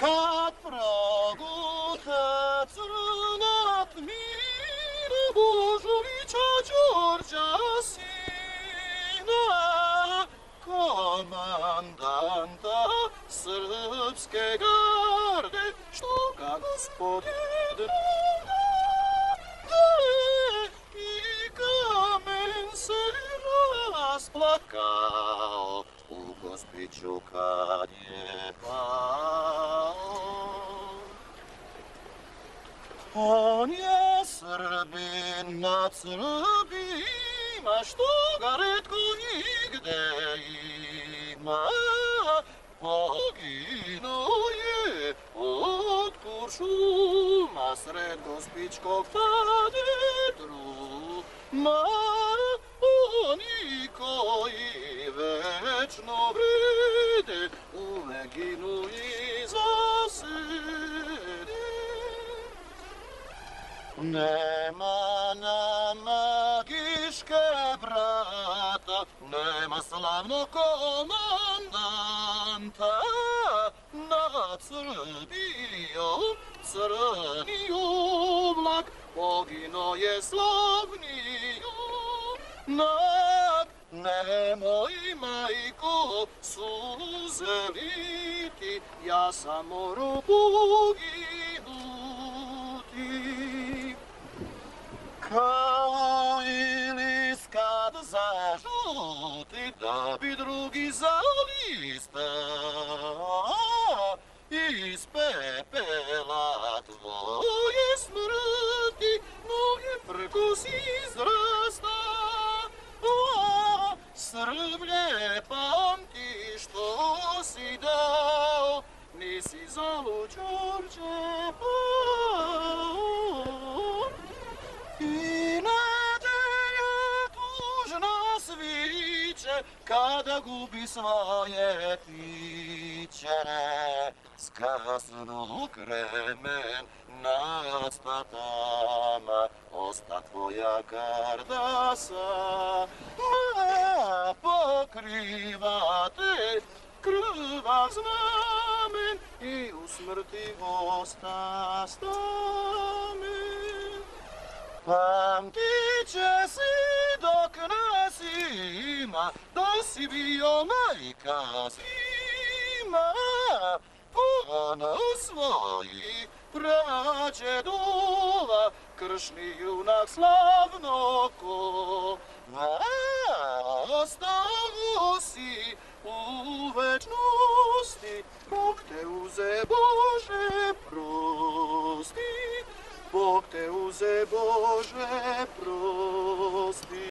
Kad progute crnat mine Božovića Đorđa sina, komandanta srpske garde, što ga gospodin i kamen se rasplakao u Gospiću kad je pao. On je Srbin nad Srbima, što ga retko nigde ima. Poginuo je od kuršuma sred Gospićkog padedruma. Oni koji večno vrede uvek ginu iza sebe. Nema nama Giške brata, nema slavnog komandanta, nad Srbijom crni oblak, poginuo je slavni junak. Nemoj, majko, suze liti, ja sam morao poginuti. Kao i list kad zažuti, da bi drugi zalista, iz pepela tvoje smrti noge prkos izrasta. Srblje, pamti što si dao, nisi zalud Đorđe pao. I nedelje tužna sviće, kada gubi svoje piće. Skasno kremen nad statama, osta tvoja garda sama pokriva te krvav znamen i u smrti osta stamen. Pamtit će si dok nas ima, da si bio majka svima. Ono svojih prađedova, kršni junak slavno kova. Ostao si u večnosti, Bog te uze, Bože prosti, Bog te uze, Bože